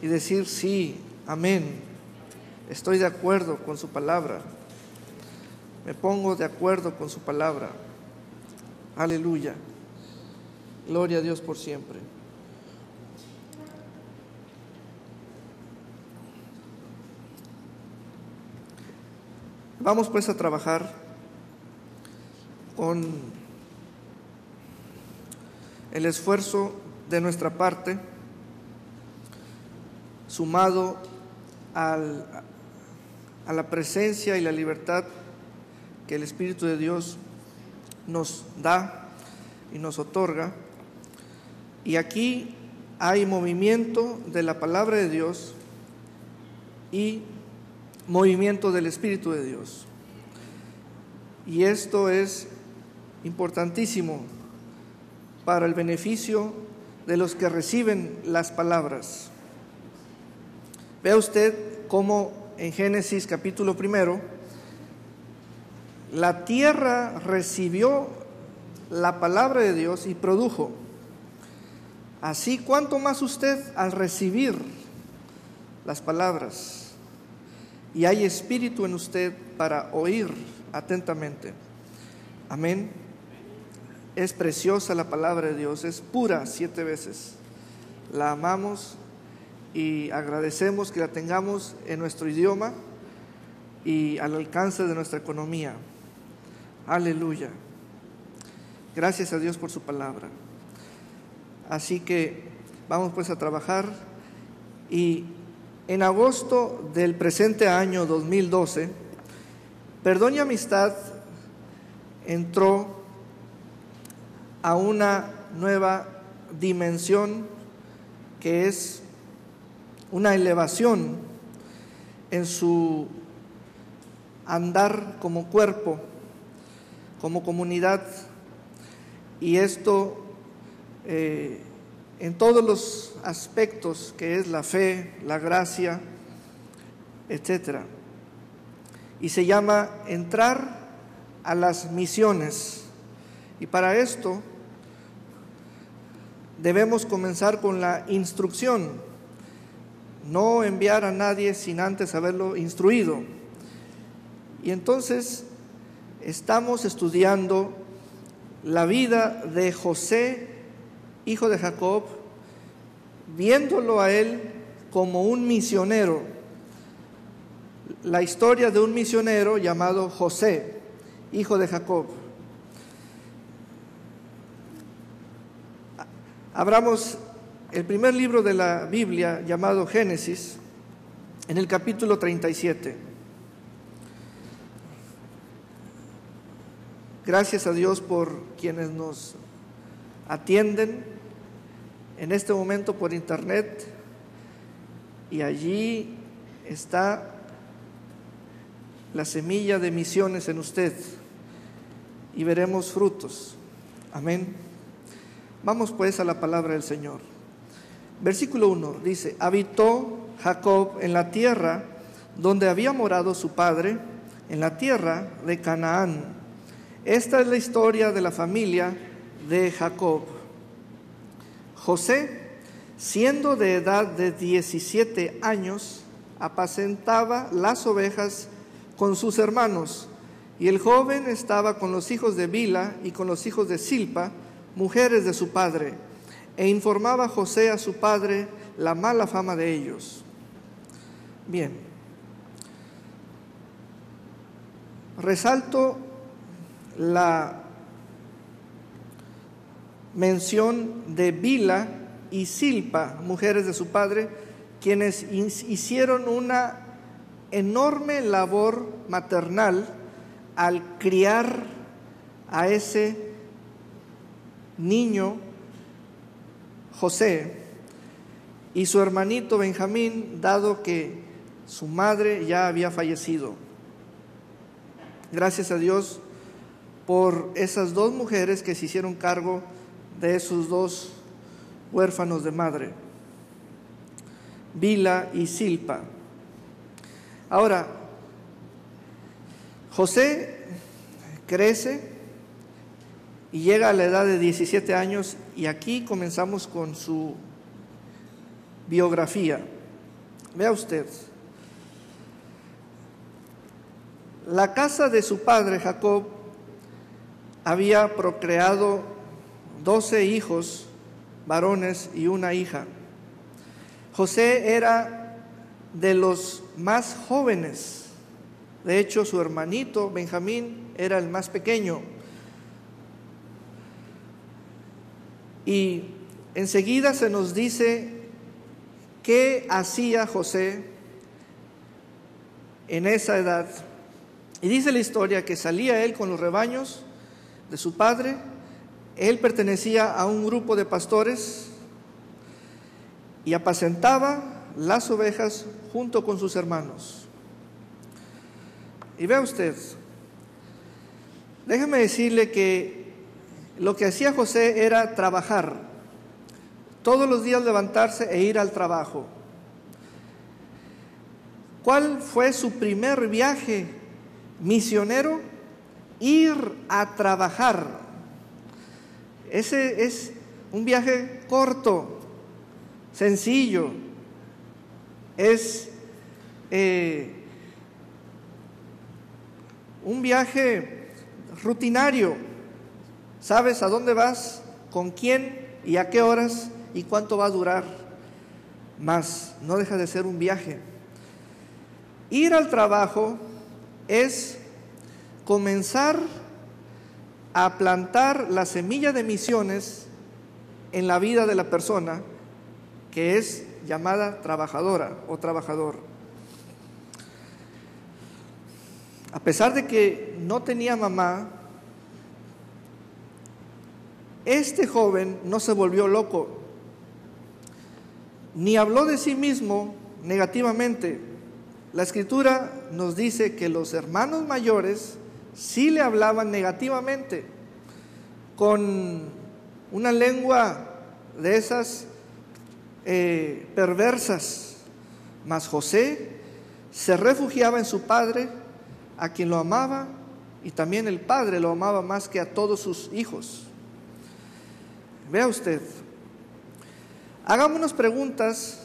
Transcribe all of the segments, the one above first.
y decir: sí, amén, estoy de acuerdo con su palabra, me pongo de acuerdo con su palabra. Aleluya. Gloria a Dios por siempre. Vamos pues a trabajar con el esfuerzo de nuestra parte, sumado a la presencia y la libertad que el Espíritu de Dios nos da y nos otorga. Y aquí hay movimiento de la palabra de Dios y movimiento del Espíritu de Dios. Y esto es importantísimo para el beneficio de los que reciben las palabras. Vea usted cómo en Génesis capítulo 1, la tierra recibió la palabra de Dios y produjo. Así, ¿cuánto más usted al recibir las palabras? Y hay espíritu en usted para oír atentamente. Amén. Es preciosa la palabra de Dios, es pura 7 veces. La amamos y agradecemos que la tengamos en nuestro idioma y al alcance de nuestra economía. Aleluya. Gracias a Dios por su palabra. Así que vamos pues a trabajar, y en agosto del presente año 2012, Perdón y Amistad entró a una nueva dimensión, que es una elevación en su andar como cuerpo, como comunidad, y esto en todos los aspectos, que es la fe, la gracia, etcétera. Y se llama entrar a las misiones. Y para esto debemos comenzar con la instrucción, no enviar a nadie sin antes haberlo instruido. Y entonces estamos estudiando la vida de José, hijo de Jacob, viéndolo a él como un misionero. La historia de un misionero llamado José, hijo de Jacob. Abramos el primer libro de la Biblia, llamado Génesis, en el capítulo 37. Gracias a Dios por quienes nos atienden en este momento por internet, y allí está la semilla de misiones en usted, y veremos frutos. Amén. Vamos pues a la palabra del Señor. Versículo 1 dice: habitó Jacob en la tierra donde había morado su padre, en la tierra de Canaán. Esta es la historia de la familia de Jacob. José, siendo de edad de 17 años, apacentaba las ovejas con sus hermanos, y el joven estaba con los hijos de Bila y con los hijos de Silpa, mujeres de su padre, e informaba José a su padre la mala fama de ellos. Bien, resalto la mención de Bila y Silpa, mujeres de su padre, quienes hicieron una enorme labor maternal al criar a ese niño José y su hermanito Benjamín, dado que su madre ya había fallecido. Gracias a Dios por esas 2 mujeres que se hicieron cargo de esos 2 huérfanos de madre, Bila y Silpa. Ahora, José crece y llega a la edad de 17 años, y aquí comenzamos con su biografía. Vea usted, la casa de su padre Jacob había procreado 12 hijos varones y una hija. José era de los más jóvenes. De hecho, su hermanito Benjamín era el más pequeño. Y enseguida se nos dice qué hacía José en esa edad. Y dice la historia que salía él con los rebaños de su padre. Él pertenecía a un grupo de pastores y apacentaba las ovejas junto con sus hermanos. Y vea usted, déjeme decirle que lo que hacía José era trabajar, todos los días levantarse e ir al trabajo. ¿Cuál fue su primer viaje misionero? Ir a trabajar. Ese es un viaje corto, sencillo, es un viaje rutinario. Sabes a dónde vas, con quién y a qué horas y cuánto va a durar, mas no deja de ser un viaje. Ir al trabajo es comenzar a plantar la semilla de misiones en la vida de la persona que es llamada trabajadora o trabajador. A pesar de que no tenía mamá, este joven no se volvió loco, ni habló de sí mismo negativamente. La Escritura nos dice que los hermanos mayores sí le hablaban negativamente, con una lengua de esas perversas. Mas José se refugiaba en su padre, a quien lo amaba, y también el padre lo amaba más que a todos sus hijos. Vea usted, hagámonos preguntas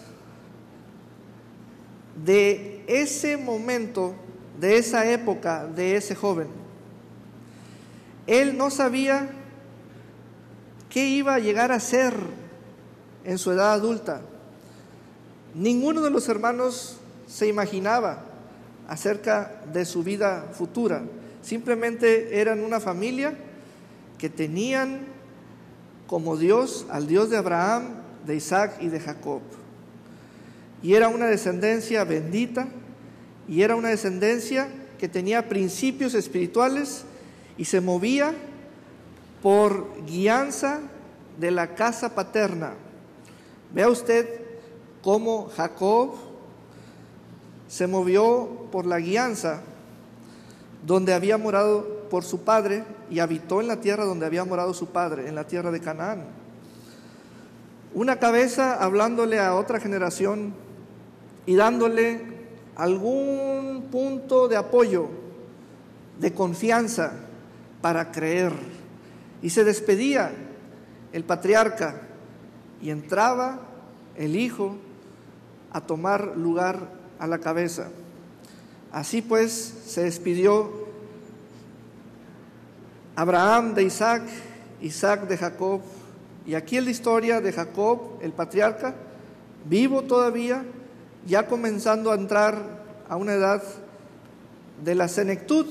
de ese momento, de esa época, de ese joven. Él no sabía qué iba a llegar a ser en su edad adulta. Ninguno de los hermanos se imaginaba acerca de su vida futura. Simplemente eran una familia que tenían como Dios al Dios de Abraham, de Isaac y de Jacob. Y era una descendencia bendita, y era una descendencia que tenía principios espirituales y se movía por guianza de la casa paterna. Vea usted cómo Jacob se movió por la guianza donde había morado por su padre y habitó en la tierra donde había morado su padre, en la tierra de Canaán. Una cabeza hablándole a otra generación y dándole algún punto de apoyo, de confianza para creer. Y se despedía el patriarca y entraba el hijo a tomar lugar a la cabeza. Así pues se despidió Abraham de Isaac, Isaac de Jacob. Y aquí es la historia de Jacob, el patriarca, vivo todavía, ya comenzando a entrar a una edad de la senectud,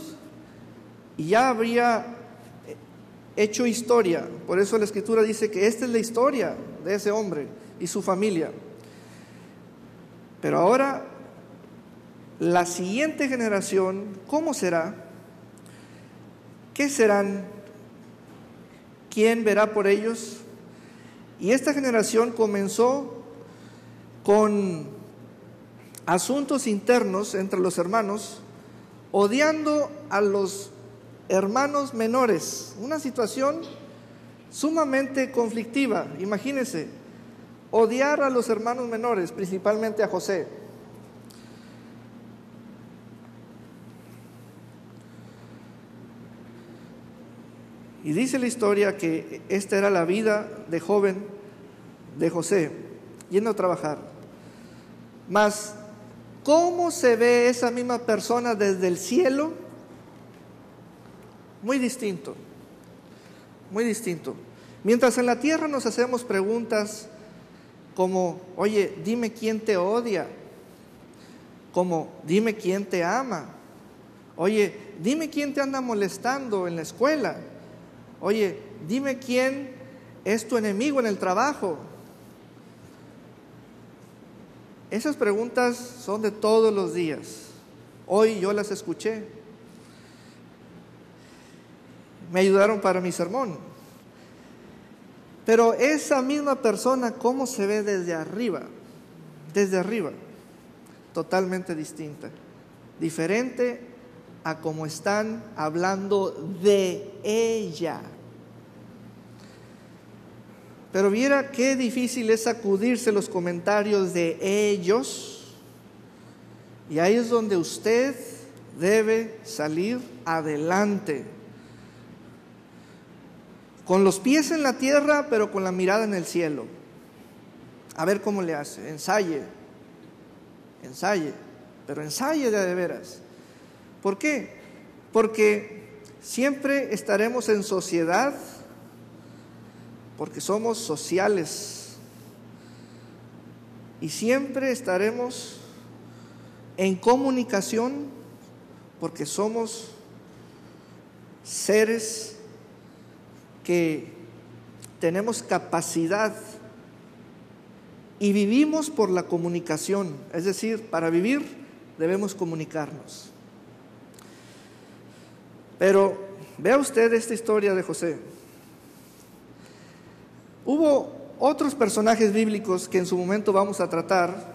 y ya habría hecho historia. Por eso la Escritura dice que esta es la historia de ese hombre y su familia. Pero ahora, la siguiente generación, ¿cómo será? ¿Qué serán? ¿Quién verá por ellos? Y esta generación comenzó con asuntos internos entre los hermanos, odiando a los hermanos menores. Una situación sumamente conflictiva. Imagínense, odiar a los hermanos menores, principalmente a José. Y dice la historia que esta era la vida de joven de José, yendo a trabajar. Mas ¿Cómo se ve esa misma persona desde el cielo? Muy distinto, muy distinto. Mientras en la tierra nos hacemos preguntas como, oye, dime quién te odia, como, dime quién te ama, oye, dime quién te anda molestando en la escuela, oye, dime quién es tu enemigo en el trabajo. Esas preguntas son de todos los días. Hoy yo las escuché. Me ayudaron para mi sermón. Pero esa misma persona, ¿cómo se ve desde arriba? Desde arriba, totalmente distinta. Diferente a cómo están hablando de ella. Pero viera qué difícil es sacudirse los comentarios de ellos. Y ahí es donde usted debe salir adelante. Con los pies en la tierra, pero con la mirada en el cielo. A ver cómo le hace. Ensaye, pero ensaye de veras. ¿Por qué? Porque siempre estaremos en sociedad, porque somos sociales. Y siempre estaremos en comunicación, porque somos seres que tenemos capacidad y vivimos por la comunicación. Es decir, para vivir debemos comunicarnos. Pero vea usted esta historia de José. Hubo otros personajes bíblicos que en su momento vamos a tratar,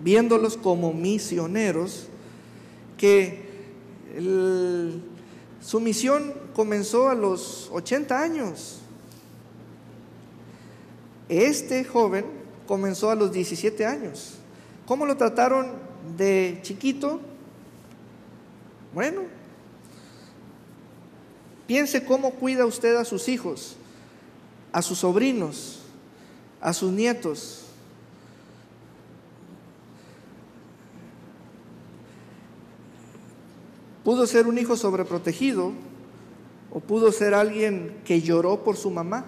viéndolos como misioneros, que su misión comenzó a los 80 años. Este joven comenzó a los 17 años. ¿Cómo lo trataron de chiquito? Bueno, piense cómo cuida usted a sus hijos, a sus sobrinos, a sus nietos. Pudo ser un hijo sobreprotegido o pudo ser alguien que lloró por su mamá.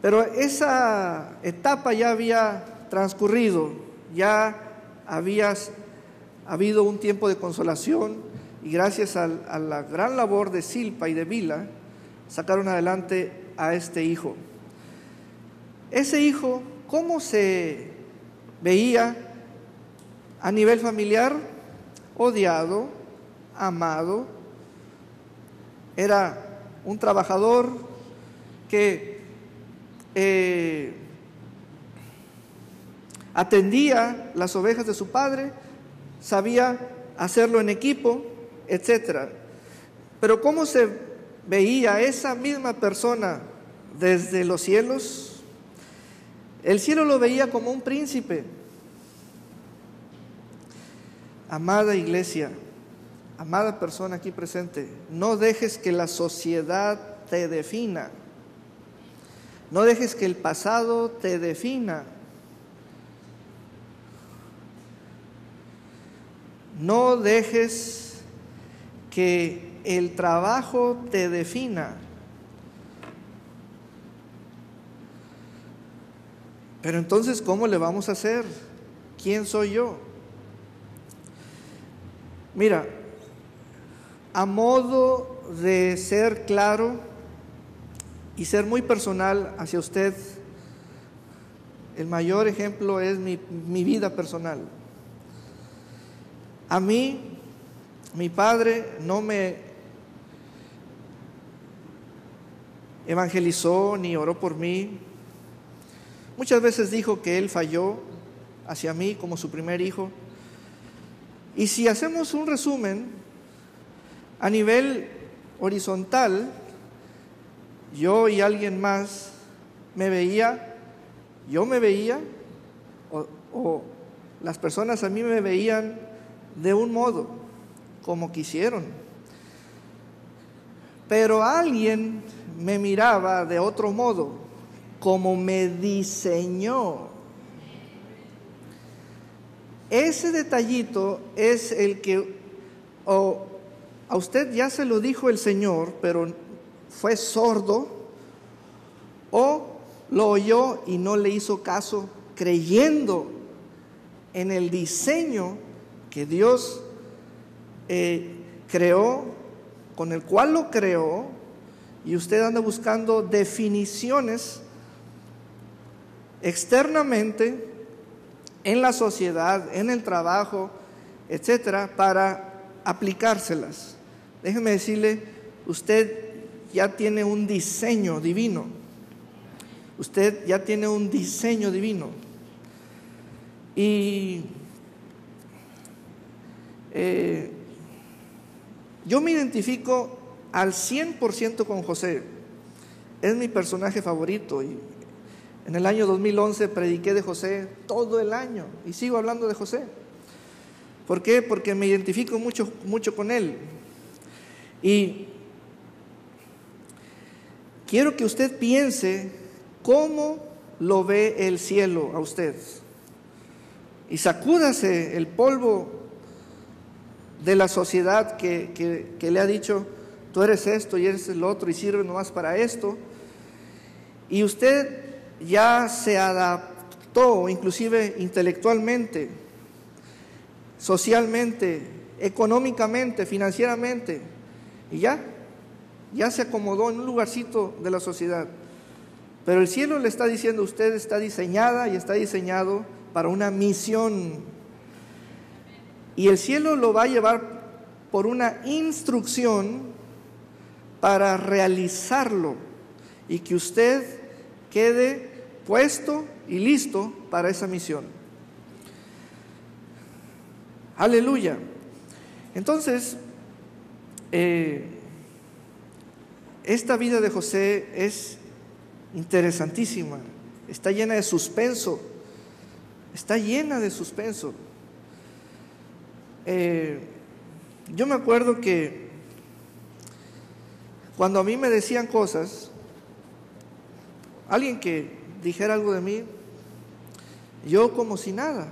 Pero esa etapa ya había transcurrido, ya había habido un tiempo de consolación y gracias a la gran labor de Silpa y de Bila, sacaron adelante a este hijo. Ese hijo, ¿cómo se veía a nivel familiar? Odiado, amado. Era un trabajador que atendía las ovejas de su padre, sabía hacerlo en equipo, etc. Pero ¿cómo se veía esa misma persona desde los cielos? El cielo lo veía como un príncipe. Amada iglesia, amada persona aquí presente, no dejes que la sociedad te defina. No dejes que el pasado te defina. No dejes que el trabajo te defina. Pero entonces, ¿cómo le vamos a hacer? ¿Quién soy yo? Mira, a modo de ser claro y ser muy personal hacia usted, el mayor ejemplo es mi vida personal. A mí, mi padre no me evangelizó ni oró por mí. Muchas veces dijo que él falló hacia mí como su primer hijo. Y si hacemos un resumen, a nivel horizontal, yo y alguien más yo me veía, o las personas a mí me veían de un modo, como quisieron. Pero alguien me miraba de otro modo, como me diseñó. ese detallito es el que a usted ya se lo dijo el Señor, pero fue sordo, o lo oyó y no le hizo caso, creyendo en el diseño que Dios creó, con el cual lo creó, y usted anda buscando definiciones externamente en la sociedad, en el trabajo, etcétera, para aplicárselas. Déjeme decirle, usted ya tiene un diseño divino. Usted ya tiene un diseño divino. Y yo me identifico al 100% con José. Es mi personaje favorito. Y en el año 2011 prediqué de José todo el año y sigo hablando de José. ¿Por qué? Porque me identifico mucho con él. Y quiero que usted piense cómo lo ve el cielo a usted. Y sacúdase el polvo de la sociedad que le ha dicho, tú eres esto y eres el otro y sirve nomás para esto. Y usted ya se adaptó, inclusive intelectualmente, socialmente, económicamente, financieramente, y ya se acomodó en un lugarcito de la sociedad. Pero el cielo le está diciendo, usted está diseñada y está diseñado para una misión. Y el cielo lo va a llevar por una instrucción para realizarlo y que usted quede puesto y listo para esa misión. Aleluya. Entonces, esta vida de José es interesantísima, está llena de suspenso, está llena de suspenso. Yo me acuerdo que cuando a mí me decían cosas, alguien que dijera algo de mí, yo como si nada.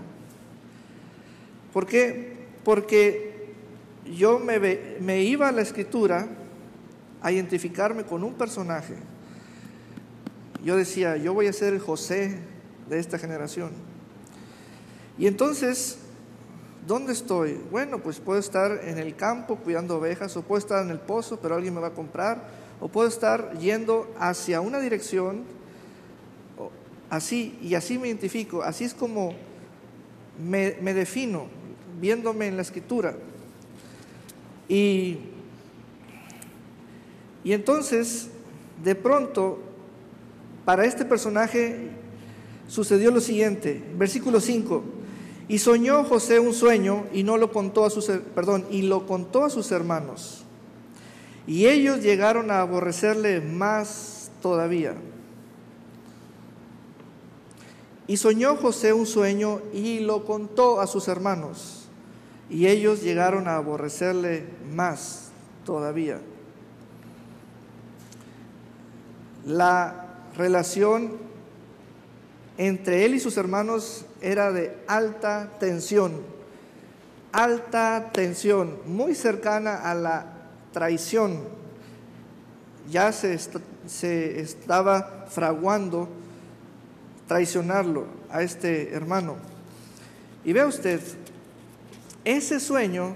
¿Por qué? Porque yo me iba a la Escritura a identificarme con un personaje. Yo decía, yo voy a ser el José de esta generación. Y entonces, ¿dónde estoy? Bueno, pues puedo estar en el campo cuidando ovejas, o puedo estar en el pozo, pero alguien me va a comprar, o puedo estar yendo hacia una dirección, así, y así me identifico, así es como me defino, viéndome en la Escritura. Y entonces, de pronto, para este personaje sucedió lo siguiente, versículo 5, y soñó José un sueño y lo contó a sus hermanos, y ellos llegaron a aborrecerle más todavía. Y soñó José un sueño y lo contó a sus hermanos, y ellos llegaron a aborrecerle más todavía. La relación entre él y sus hermanos era de alta tensión, muy cercana a la traición. Ya se estaba fraguando traicionarlo a este hermano. Y vea usted, ese sueño,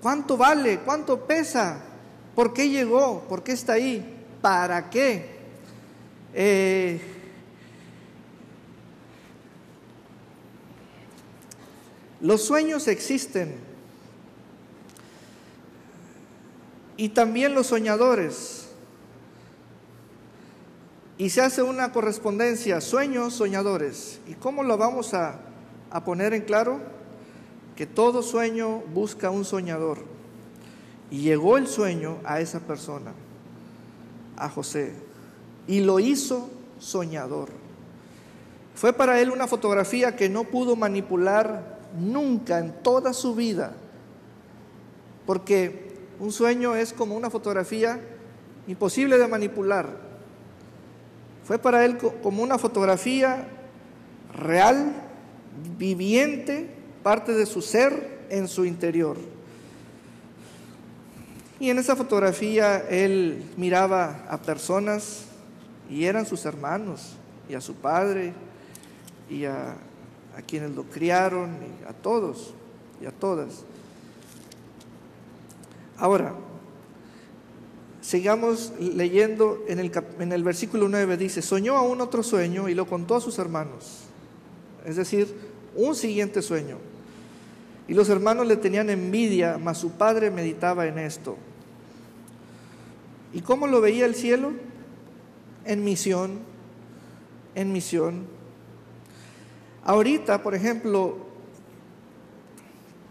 ¿cuánto vale? ¿Cuánto pesa? ¿Por qué llegó? ¿Por qué está ahí? ¿Para qué? Los sueños existen y también los soñadores, y se hace una correspondencia, sueños, soñadores. ¿Y cómo lo vamos a poner en claro? Que todo sueño busca un soñador, y llegó el sueño a esa persona, a José, y lo hizo soñador. Fue para él una fotografía que no pudo manipular nunca en toda su vida, porque un sueño es como una fotografía imposible de manipular. Fue para él como una fotografía real, viviente, parte de su ser en su interior. Y en esa fotografía él miraba a personas y eran sus hermanos, y a su padre, y a quienes lo criaron, y a todos y a todas. Ahora, sigamos leyendo en el versículo 9, dice: soñó aún otro sueño y lo contó a sus hermanos. Es decir, un siguiente sueño. Y los hermanos le tenían envidia, mas su padre meditaba en esto. ¿Y cómo lo veía el cielo? En misión, en misión. Ahorita, por ejemplo,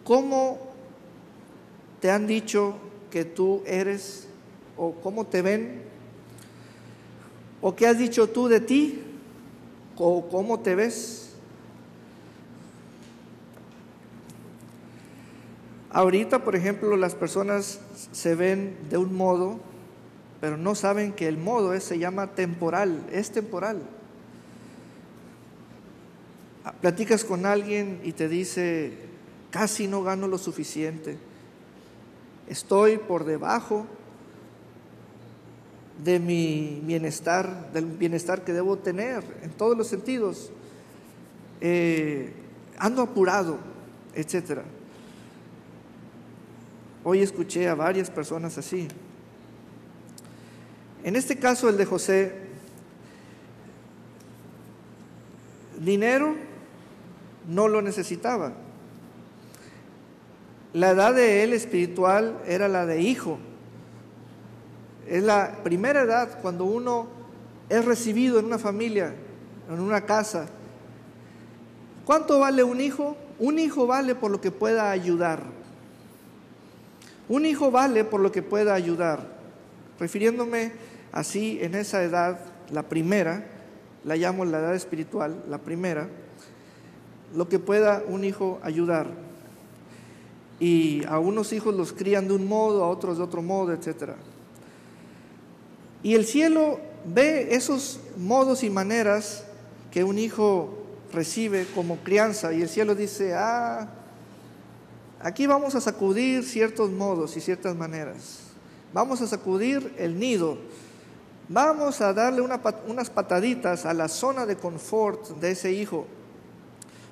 ¿cómo te han dicho que tú eres? ¿O cómo te ven? ¿O qué has dicho tú de ti? ¿O cómo te ves? Ahorita, por ejemplo, las personas se ven de un modo, pero no saben que el modo se llama temporal, es temporal. Platicas con alguien y te dice: casi no gano lo suficiente, estoy por debajo de mi bienestar, del bienestar que debo tener en todos los sentidos, ando apurado, etcétera. Hoy escuché a varias personas así. En este caso, el de José, dinero no lo necesitaba. La edad de él espiritual era la de hijo. Es la primera edad cuando uno es recibido en una familia, en una casa. ¿Cuánto vale un hijo? Un hijo vale por lo que pueda ayudar. Un hijo vale por lo que pueda ayudar. Refiriéndome así, en esa edad, la primera, la llamo la edad espiritual, la primera, lo que pueda un hijo ayudar. Y a unos hijos los crían de un modo, a otros de otro modo, etcétera. Y el cielo ve esos modos y maneras que un hijo recibe como crianza, y el cielo dice: aquí vamos a sacudir ciertos modos y ciertas maneras, vamos a sacudir el nido, vamos a darle unas pataditas a la zona de confort de ese hijo.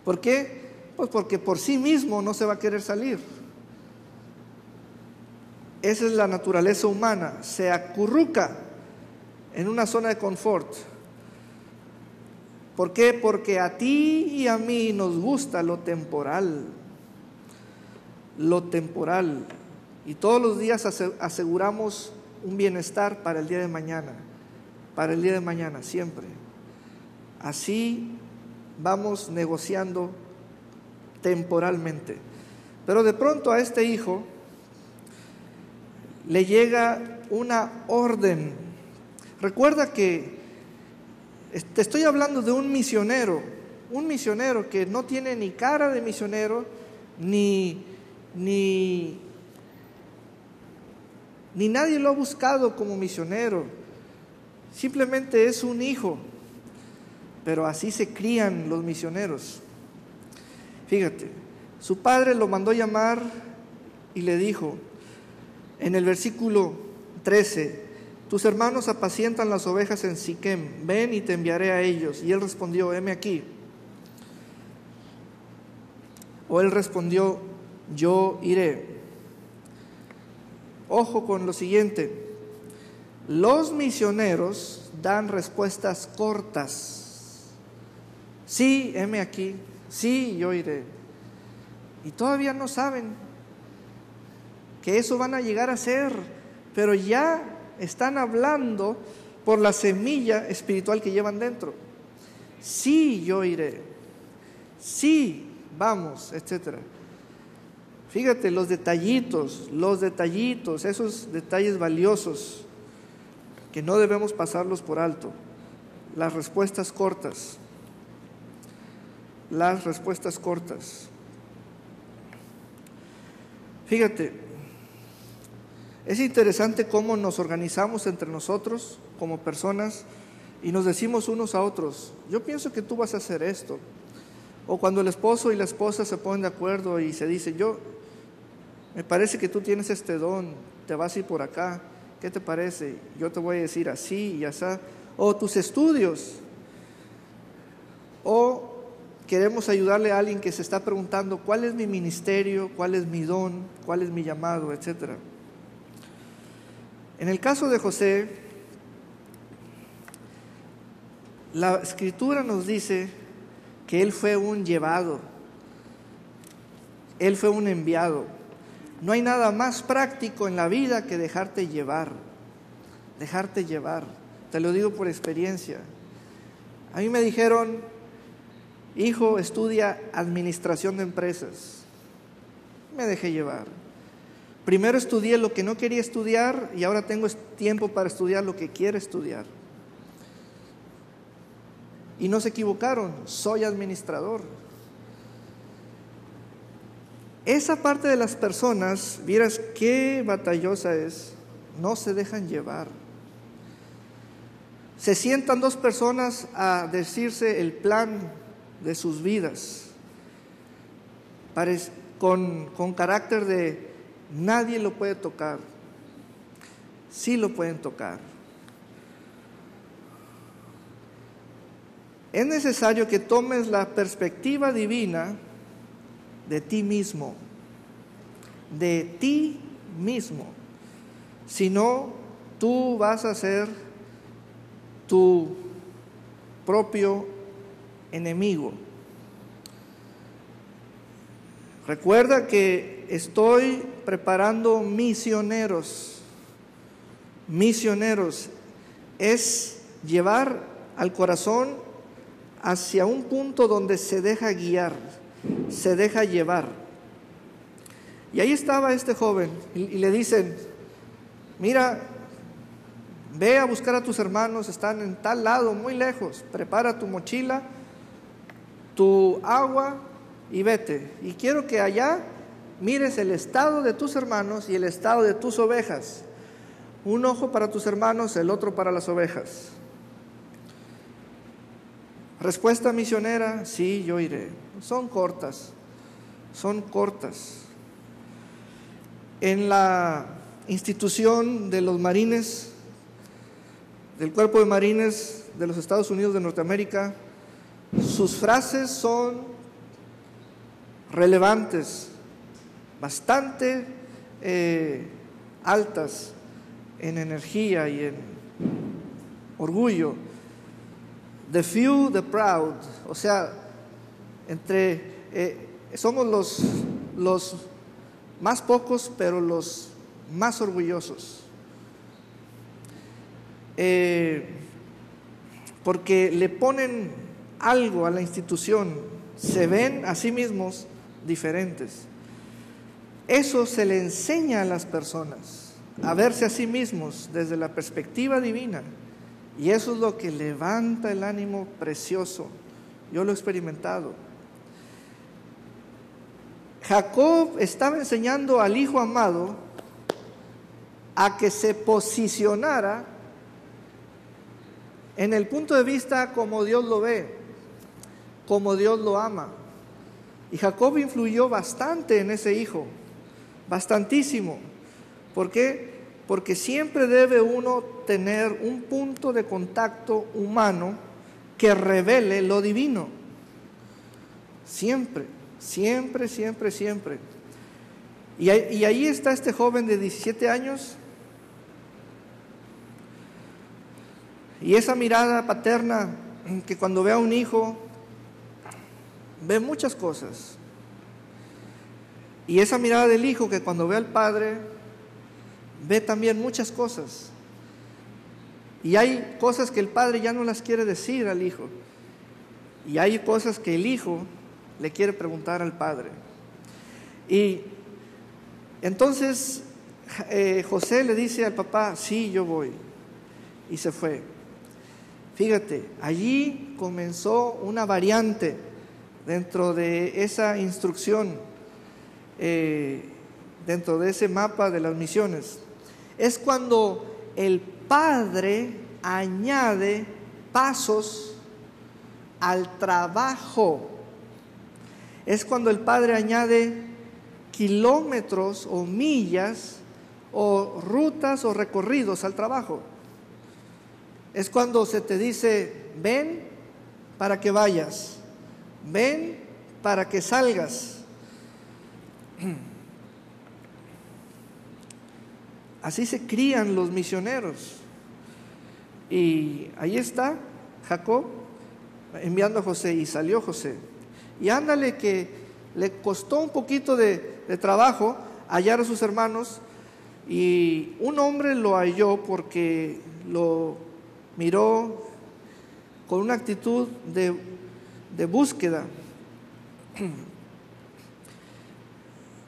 ¿Por qué? Pues porque por sí mismo no se va a querer salir. Esa es la naturaleza humana, se acurruca en una zona de confort. ¿Por qué? Porque a ti y a mí nos gusta lo temporal, y todos los días aseguramos un bienestar para el día de mañana, siempre. Así vamos negociando temporalmente. Pero de pronto a este hijo le llega una orden. Recuerda que te estoy hablando de un misionero que no tiene ni cara de misionero, ni nadie lo ha buscado como misionero. Simplemente es un hijo. Pero así se crían los misioneros. Fíjate, su padre lo mandó llamar y le dijo, en el versículo 13: tus hermanos apacientan las ovejas en Siquem, ven y te enviaré a ellos. Y él respondió: heme aquí. O él respondió: yo iré. Ojo con lo siguiente: los misioneros dan respuestas cortas. Sí, heme aquí. Sí, yo iré. Y todavía no saben que eso van a llegar a ser, pero ya están hablando por la semilla espiritual que llevan dentro. Sí, yo iré. Sí, vamos, etcétera. Fíjate los detallitos, esos detalles valiosos que no debemos pasarlos por alto. Las respuestas cortas. Fíjate, es interesante cómo nos organizamos entre nosotros como personas y nos decimos unos a otros: yo pienso que tú vas a hacer esto, O cuando el esposo y la esposa se ponen de acuerdo y se dicen, me parece que tú tienes este don, te vas a ir por acá, ¿qué te parece? Yo te voy a decir así y así. O tus estudios. O queremos ayudarle a alguien que se está preguntando, ¿cuál es mi ministerio? ¿Cuál es mi don? ¿Cuál es mi llamado? Etcétera. En el caso de José, la Escritura nos dice que él fue un llevado, él fue un enviado. No hay nada más práctico en la vida que dejarte llevar, te lo digo por experiencia. A mí me dijeron, hijo, estudia administración de empresas. Me dejé llevar. Primero estudié lo que no quería estudiar y ahora tengo tiempo para estudiar lo que quiero estudiar. Y no se equivocaron, soy administrador. Esa parte de las personas, vieras qué batallosa es, no se dejan llevar. Se sientan dos personas a decirse el plan de sus vidas, con carácter de nadie lo puede tocar. Sí lo pueden tocar. Es necesario que tomes la perspectiva divina de ti mismo, si no, tú vas a ser tu propio enemigo. Recuerda que estoy preparando misioneros. Misioneros es llevar al corazón hacia un punto donde se deja guiar, se deja llevar. Y ahí estaba este joven y le dicen, mira, ve a buscar a tus hermanos, están en tal lado, muy lejos, prepara tu mochila, tu agua y vete. Y quiero que allá mires el estado de tus hermanos y el estado de tus ovejas. Un ojo para tus hermanos, el otro para las ovejas. Respuesta misionera, sí, yo iré. Son cortas. En la institución de los marines, del Cuerpo de Marines de los Estados Unidos de Norteamérica, sus frases son relevantes, bastante altas en energía y en orgullo. The few, the proud, o sea, somos los más pocos, pero los más orgullosos. Porque le ponen algo a la institución, se ven a sí mismos diferentes. Eso se le enseña a las personas, a verse a sí mismos desde la perspectiva divina. Y eso es lo que levanta el ánimo precioso. Yo lo he experimentado. Jacob estaba enseñando al hijo amado a que se posicionara en el punto de vista como Dios lo ve, como Dios lo ama. Y Jacob influyó bastante en ese hijo, bastantísimo. ¿Por qué? Porque siempre debe uno tener un punto de contacto humano que revele lo divino. Siempre. Y ahí está este joven de 17 años. Y esa mirada paterna que cuando ve a un hijo, ve muchas cosas. Y esa mirada del hijo que cuando ve al padre, ve también muchas cosas. Y hay cosas que el padre ya no las quiere decir al hijo. Y hay cosas que el hijo le quiere preguntar al padre. Y entonces José le dice al papá, sí, yo voy. Y se fue. Fíjate, allí comenzó una variante dentro de esa instrucción, dentro de ese mapa de las misiones. Es cuando el Padre añade pasos al trabajo es cuando el Padre añade kilómetros o millas o rutas o recorridos al trabajo. Es cuando se te dice, ven para que vayas, ven para que salgas. Así se crían los misioneros. Y ahí está Jacob enviando a José, y salió José. Y ándale que le costó un poquito de trabajo hallar a sus hermanos, y un hombre lo halló porque lo miró con una actitud de búsqueda.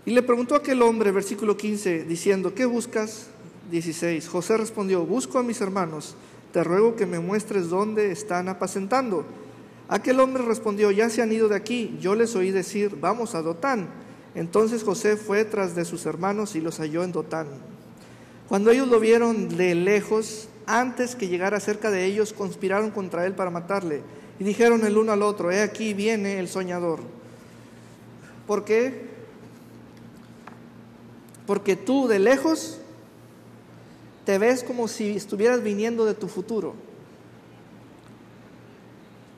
Y le preguntó a aquel hombre, versículo 15, diciendo, ¿qué buscas? 16, José respondió, busco a mis hermanos, te ruego que me muestres dónde están apacentando. Aquel hombre respondió, ya se han ido de aquí, yo les oí decir, vamos a Dotán. Entonces José fue tras de sus hermanos y los halló en Dotán. Cuando ellos lo vieron de lejos, antes que llegara cerca de ellos, conspiraron contra él para matarle. Y dijeron el uno al otro, he aquí viene el soñador. ¿Por qué? Porque tú de lejos te ves como si estuvieras viniendo de tu futuro.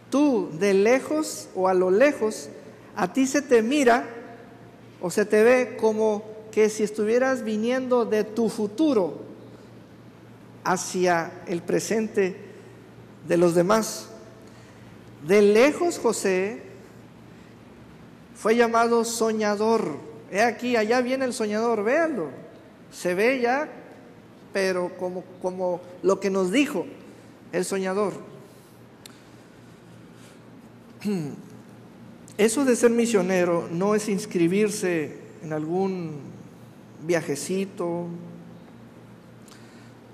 Tú de lejos o a lo lejos, a ti se te mira o se te ve como que si estuvieras viniendo de tu futuro hacia el presente de los demás. De lejos José fue llamado soñador. He aquí, allá viene el soñador, véanlo. Se ve ya, pero como lo que nos dijo el soñador. Eso de ser misionero no es inscribirse en algún viajecito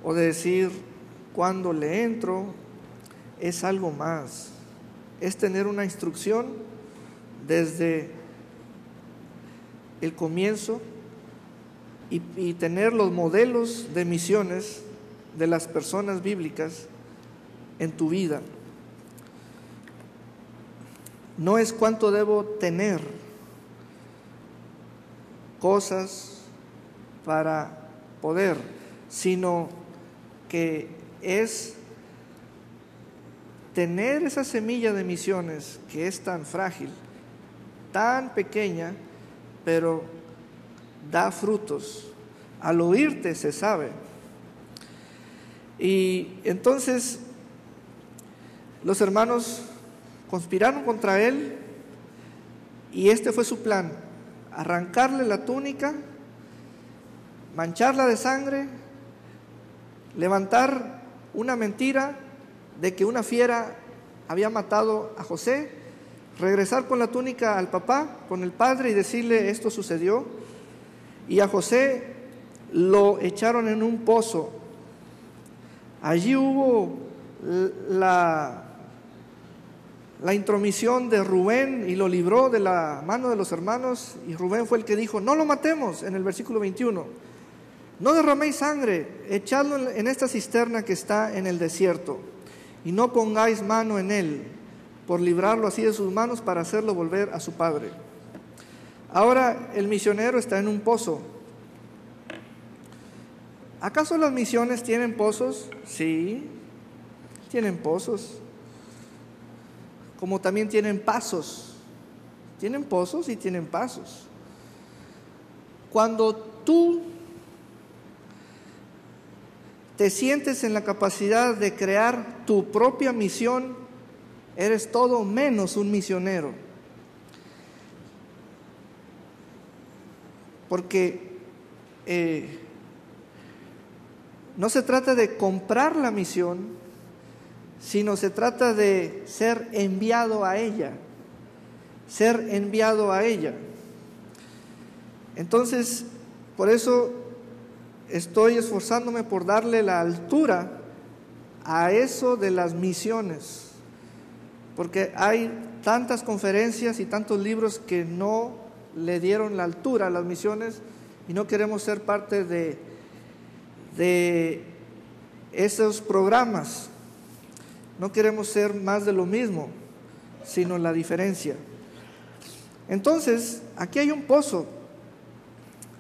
o de decir cuándo le entro. Es algo más. Es tener una instrucción desde el comienzo y tener los modelos de misiones de las personas bíblicas en tu vida. No es cuánto debo tener cosas para poder, sino que es tener esa semilla de misiones que es tan frágil, tan pequeña, pero da frutos. Al oírte se sabe. Y entonces los hermanos conspiraron contra él, y este fue su plan: arrancarle la túnica, mancharla de sangre, levantar una mentira de que una fiera había matado a José, regresar con la túnica al papá, con el padre, y decirle esto sucedió. Y a José lo echaron en un pozo. Allí hubo la intromisión de Rubén y lo libró de la mano de los hermanos, y Rubén fue el que dijo, no lo matemos, en el versículo 21, no derraméis sangre, echadlo en esta cisterna que está en el desierto, y no pongáis mano en él, por librarlo así de sus manos para hacerlo volver a su padre. Ahora el misionero está en un pozo. ¿Acaso las misiones tienen pozos? Sí, tienen pozos. Como también tienen pasos. Tienen pozos y tienen pasos. Cuando tú te sientes en la capacidad de crear tu propia misión, eres todo menos un misionero. Porque no se trata de comprar la misión, sino se trata de ser enviado a ella, ser enviado a ella. Entonces, por eso estoy esforzándome por darle la altura a eso de las misiones, porque hay tantas conferencias y tantos libros que no le dieron la altura a las misiones, y no queremos ser parte de esos programas. No queremos ser más de lo mismo, sino la diferencia. Entonces, aquí hay un pozo,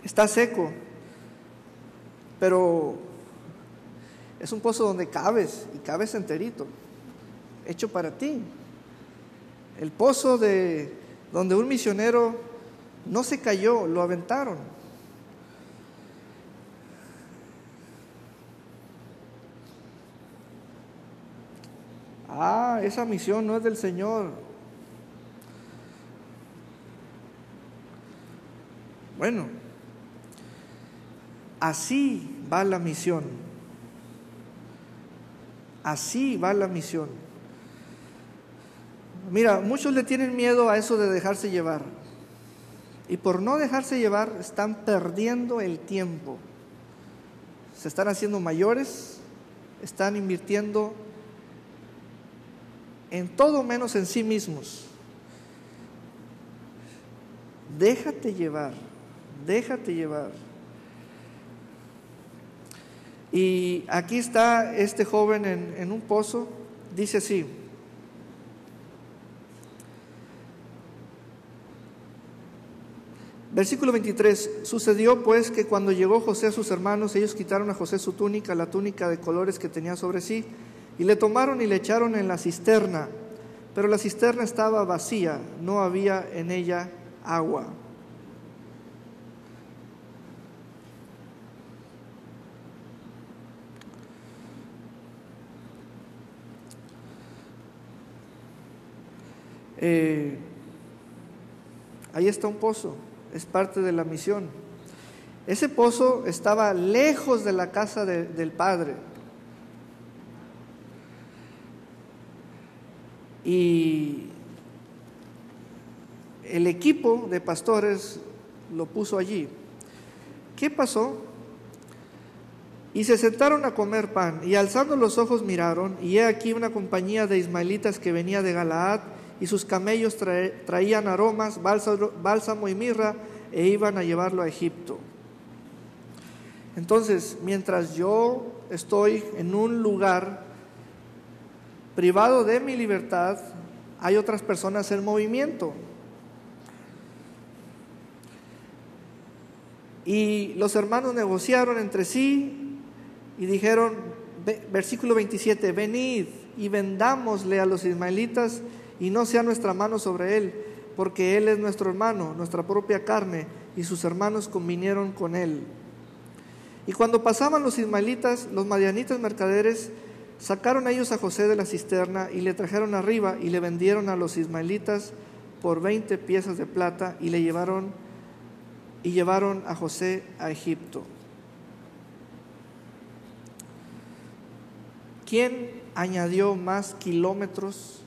está seco, pero es un pozo donde cabes, y cabes enterito, hecho para ti. El pozo de donde un misionero no se cayó, lo aventaron. Ah, esa misión no es del Señor. Bueno, así va la misión. Así va la misión. Mira, muchos le tienen miedo a eso de dejarse llevar. Y por no dejarse llevar están perdiendo el tiempo. Se están haciendo mayores, están invirtiendo en todo menos en sí mismos. Déjate llevar, déjate llevar. Y aquí está este joven en un pozo, dice así: versículo 23, sucedió pues que cuando llegó José a sus hermanos, ellos quitaron a José su túnica, la túnica de colores que tenía sobre sí, y le tomaron y le echaron en la cisterna, pero la cisterna estaba vacía, no había en ella agua. Ahí está un pozo, es parte de la misión. Ese pozo estaba lejos de la casa del Padre. Y el equipo de pastores lo puso allí. ¿Qué pasó? Y se sentaron a comer pan, y alzando los ojos miraron, y he aquí una compañía de ismaelitas que venía de Galaad, y sus camellos traían aromas, bálsamo y mirra, e iban a llevarlo a Egipto. Entonces, mientras yo estoy en un lugar privado de mi libertad, hay otras personas en movimiento. Y los hermanos negociaron entre sí y dijeron, versículo 27, venid y vendámosle a los ismaelitas y no sea nuestra mano sobre él, porque él es nuestro hermano, nuestra propia carne, y sus hermanos convinieron con él. Y cuando pasaban los ismaelitas, los madianitas mercaderes sacaron a ellos a José de la cisterna y le trajeron arriba y le vendieron a los ismaelitas por 20 piezas de plata y llevaron a José a Egipto. ¿Quién añadió más kilómetros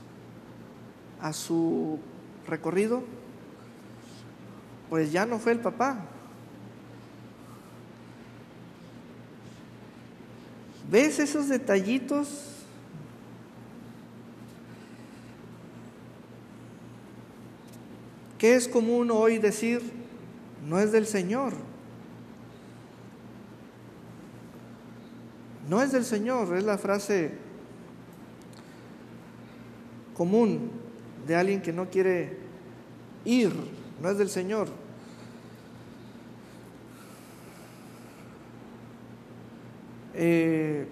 a su recorrido? Pues ya no fue el papá. ¿Ves esos detallitos? ¿Qué es común hoy decir? No es del Señor. No es del Señor, es la frase común de alguien que no quiere ir, no es del Señor. ¿Qué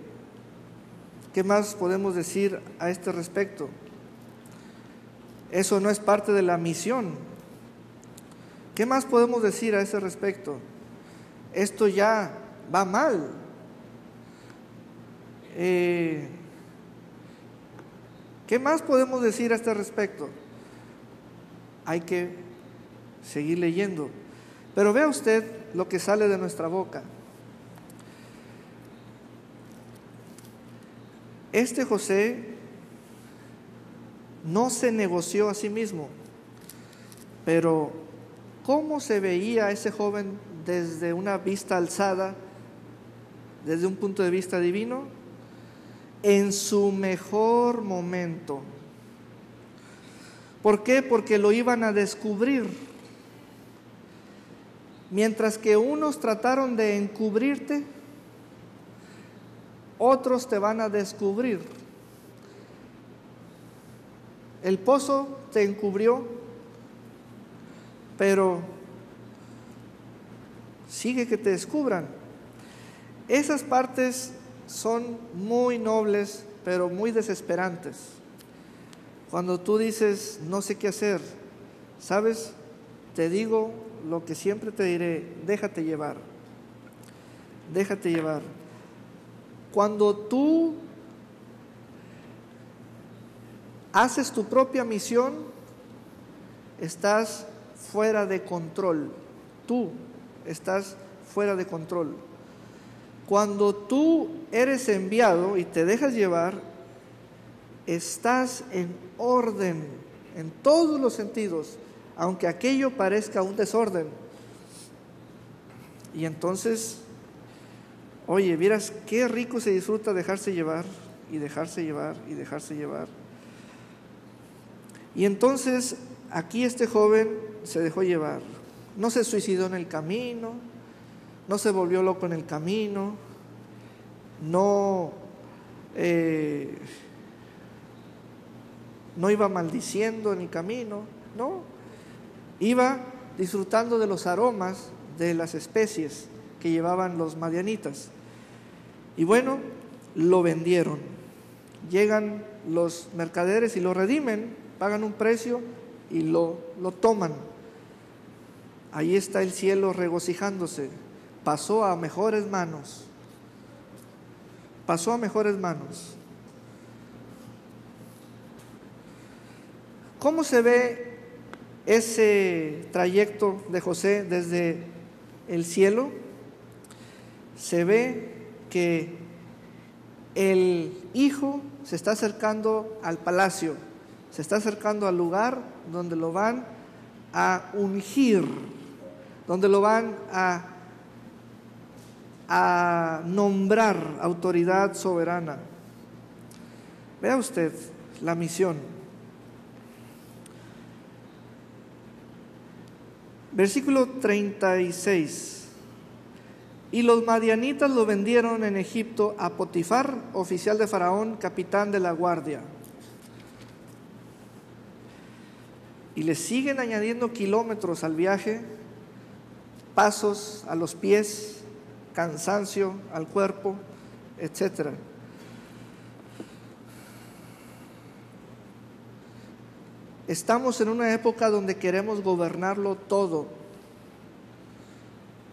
más podemos decir a este respecto? Eso no es parte de la misión. ¿Qué más podemos decir a ese respecto? Esto ya va mal. ¿Qué más podemos decir a este respecto? Hay que seguir leyendo. Pero vea usted lo que sale de nuestra boca. Este José no se negoció a sí mismo, pero ¿cómo se veía ese joven desde una vista alzada, desde un punto de vista divino? En su mejor momento. ¿Por qué? Porque lo iban a descubrir. Mientras que unos trataron de encubrirte, otros te van a descubrir. El pozo te encubrió, pero sigue que te descubran. Esas partes son muy nobles, pero muy desesperantes. Cuando tú dices, no sé qué hacer, ¿sabes? Te digo lo que siempre te diré, déjate llevar. Déjate llevar. Cuando tú haces tu propia misión, estás fuera de control. Tú estás fuera de control. Cuando tú eres enviado y te dejas llevar, estás en orden en todos los sentidos, aunque aquello parezca un desorden. Y entonces, oye, vieras qué rico se disfruta dejarse llevar y dejarse llevar y dejarse llevar. Y entonces aquí este joven se dejó llevar. No se suicidó en el camino, no se volvió loco en el camino, no iba maldiciendo en el camino, no. Iba disfrutando de los aromas de las especies que llevaban los madianitas. Y bueno, lo vendieron. Llegan los mercaderes y lo redimen, pagan un precio y lo toman. Ahí está el cielo regocijándose. Pasó a mejores manos. Pasó a mejores manos. ¿Cómo se ve ese trayecto de José desde el cielo? Se ve que el hijo se está acercando al palacio, se está acercando al lugar donde lo van a ungir, donde lo van a nombrar autoridad soberana. Vea usted la misión. Versículo 36. Y los madianitas lo vendieron en Egipto a Potifar, oficial de Faraón, capitán de la guardia. Y le siguen añadiendo kilómetros al viaje, pasos a los pies, cansancio al cuerpo, etc. Estamos en una época donde queremos gobernarlo todo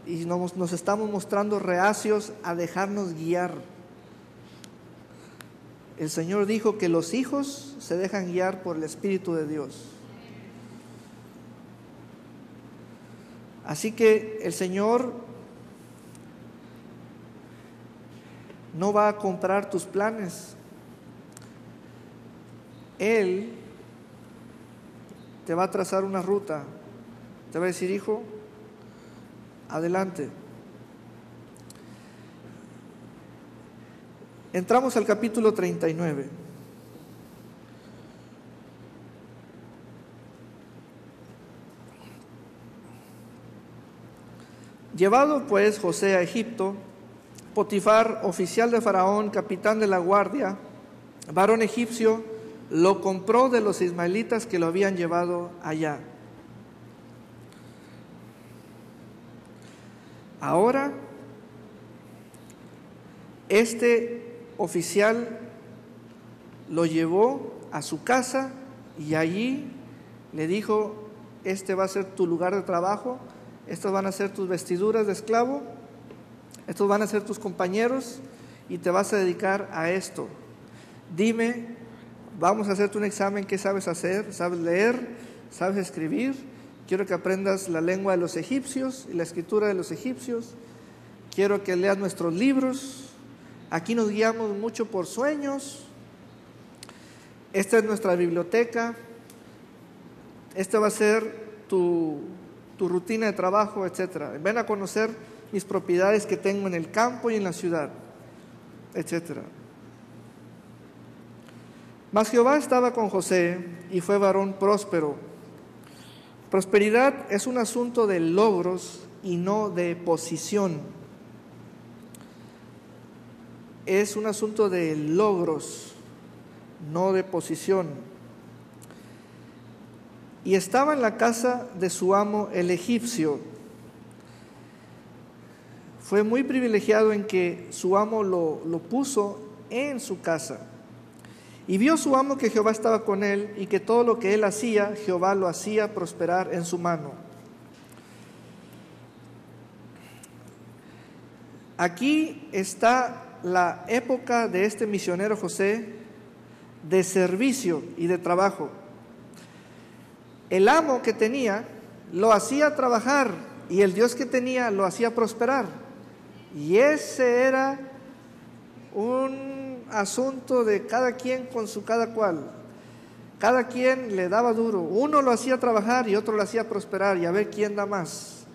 y nos estamos mostrando reacios a dejarnos guiar. El Señor dijo que los hijos se dejan guiar por el Espíritu de Dios. Así que el Señor no va a comprar tus planes. Él te va a trazar una ruta. Te va a decir, hijo, adelante. Entramos al capítulo 39. Llevado pues José a Egipto, Potifar, oficial de Faraón, capitán de la guardia, varón egipcio, lo compró de los ismaelitas que lo habían llevado allá. Ahora, este oficial lo llevó a su casa y allí le dijo, este va a ser tu lugar de trabajo, estas van a ser tus vestiduras de esclavo, estos van a ser tus compañeros y te vas a dedicar a esto. Dime, vamos a hacerte un examen, ¿qué sabes hacer? ¿Sabes leer? ¿Sabes escribir? Quiero que aprendas la lengua de los egipcios y la escritura de los egipcios. Quiero que leas nuestros libros. Aquí nos guiamos mucho por sueños. Esta es nuestra biblioteca. Esta va a ser tu rutina de trabajo, etc. Ven a conocer mis propiedades que tengo en el campo y en la ciudad, etc. Mas Jehová estaba con José y fue varón próspero. Prosperidad es un asunto de logros y no de posición. Es un asunto de logros, no de posición. y estaba en la casa de su amo el egipcio. Fue muy privilegiado en que su amo lo puso en su casa. Y vio su amo que Jehová estaba con él y que todo lo que él hacía, Jehová lo hacía prosperar en su mano. Aquí está la época de este misionero José de servicio y de trabajo. El amo que tenía lo hacía trabajar y el Dios que tenía lo hacía prosperar. Y ese era un asunto de cada quien con su cada cual. Cada quien le daba duro. Uno lo hacía trabajar y otro lo hacía prosperar, y a ver quién da más.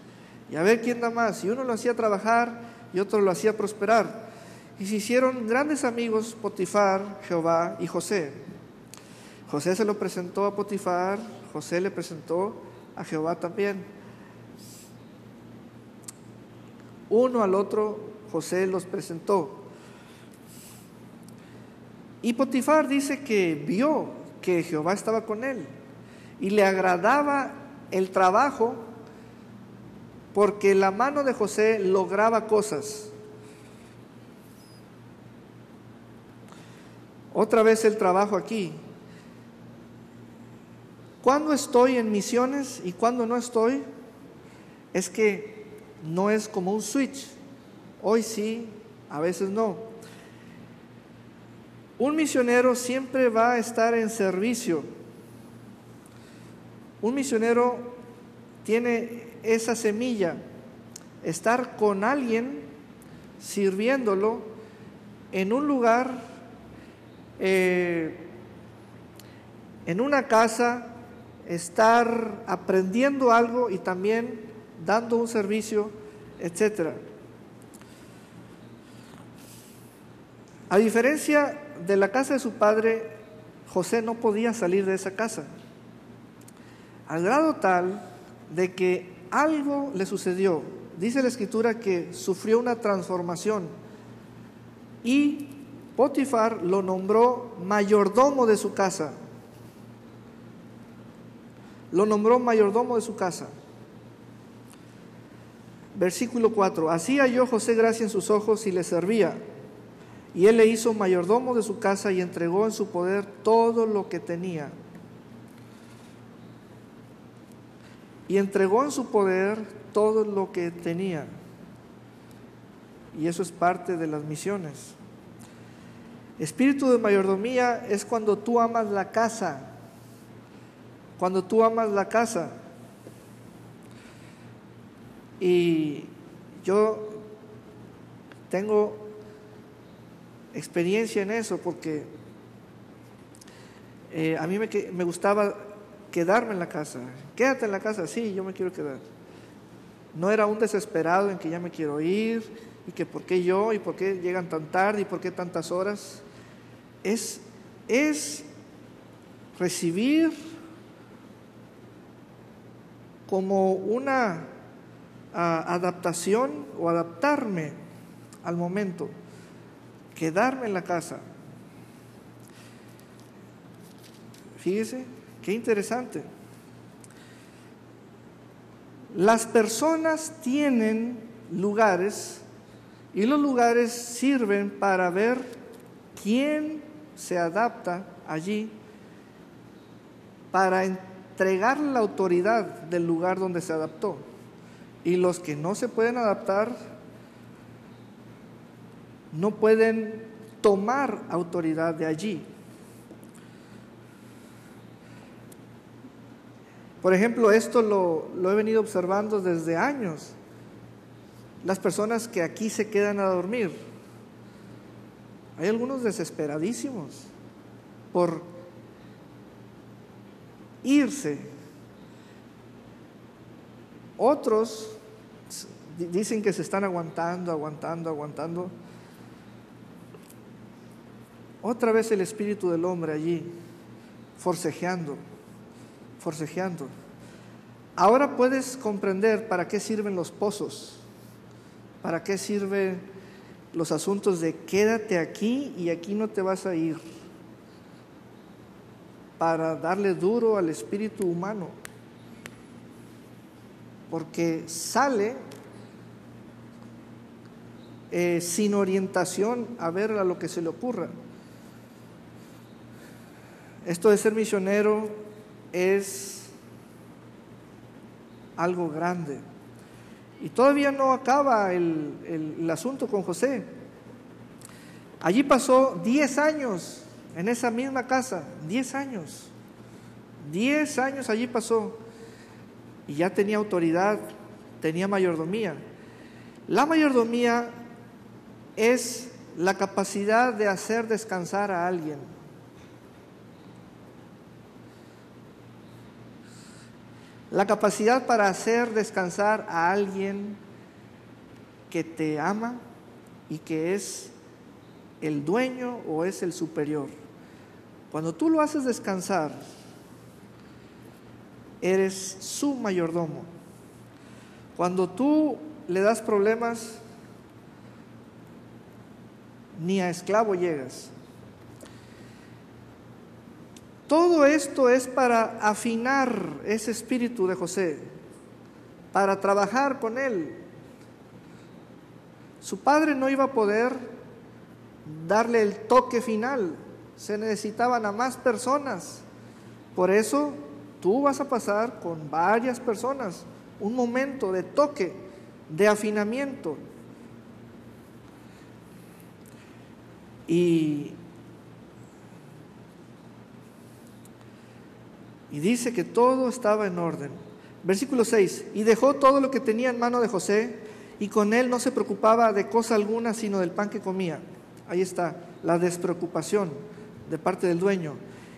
Y a ver quién da más. Y uno lo hacía trabajar y otro lo hacía prosperar. Y se hicieron grandes amigos Potifar, Jehová y José. José se lo presentó a Potifar, José le presentó a Jehová también. Uno al otro José los presentó. Y Potifar dice que vio que Jehová estaba con él y le agradaba el trabajo porque la mano de José lograba cosas. Otra vez el trabajo aquí. Cuando estoy en misiones y cuando no estoy, es que no es como un switch. Hoy sí, a veces no. Un misionero siempre va a estar en servicio. Un misionero tiene esa semilla, estar con alguien, sirviéndolo en un lugar, en una casa, estar aprendiendo algo y también dando un servicio, etc. A diferencia de la casa de su padre, José no podía salir de esa casa, al grado tal de que algo le sucedió. Dice la Escritura que sufrió una transformación y Potifar lo nombró mayordomo de su casa. Lo nombró mayordomo de su casa. Versículo 4. Así halló José gracia en sus ojos y le servía. Y él le hizo mayordomo de su casa y entregó en su poder todo lo que tenía. Y entregó en su poder todo lo que tenía. Y eso es parte de las misiones. Espíritu de mayordomía es cuando tú amas la casa. Cuando tú amas la casa. Y yo tengo experiencia en eso porque a mí me gustaba quedarme en la casa. Quédate en la casa, sí, yo me quiero quedar. No era un desesperado en que ya me quiero ir y que por qué yo y por qué llegan tan tarde y por qué tantas horas. Es recibir como una adaptación o adaptarme al momento, quedarme en la casa. Fíjese, qué interesante. Las personas tienen lugares y los lugares sirven para ver quién se adapta allí, para entregar la autoridad del lugar donde se adaptó. Y los que no se pueden adaptar no pueden tomar autoridad de allí. Por ejemplo, esto lo he venido observando desde años. Las personas que aquí se quedan a dormir. Hay algunos desesperadísimos por irse. Otros dicen que se están aguantando. Otra vez el espíritu del hombre allí, forcejeando. Ahora puedes comprender para qué sirven los pozos, para qué sirven los asuntos de quédate aquí y aquí no te vas a ir. para darle duro al espíritu humano, porque sale sin orientación a ver a lo que se le ocurra. Esto de ser misionero es algo grande. Y todavía no acaba el asunto con José. Allí pasó 10 años en esa misma casa, 10 años. 10 años allí pasó. Y ya tenía autoridad, tenía mayordomía. La mayordomía es la capacidad de hacer descansar a alguien. La capacidad para hacer descansar a alguien que te ama y que es el dueño o es el superior. Cuando tú lo haces descansar, eres su mayordomo. Cuando tú le das problemas, ni a esclavo llegas. Todo esto es para afinar ese espíritu de José, para trabajar con él. Su padre no iba a poder darle el toque final, se necesitaban a más personas. Por eso tú vas a pasar con varias personas un momento de toque, de afinamiento. Y dice que todo estaba en orden. Versículo 6, y dejó todo lo que tenía en mano de José, y con él no se preocupaba de cosa alguna, sino del pan que comía. Ahí está, la despreocupación de parte del dueño.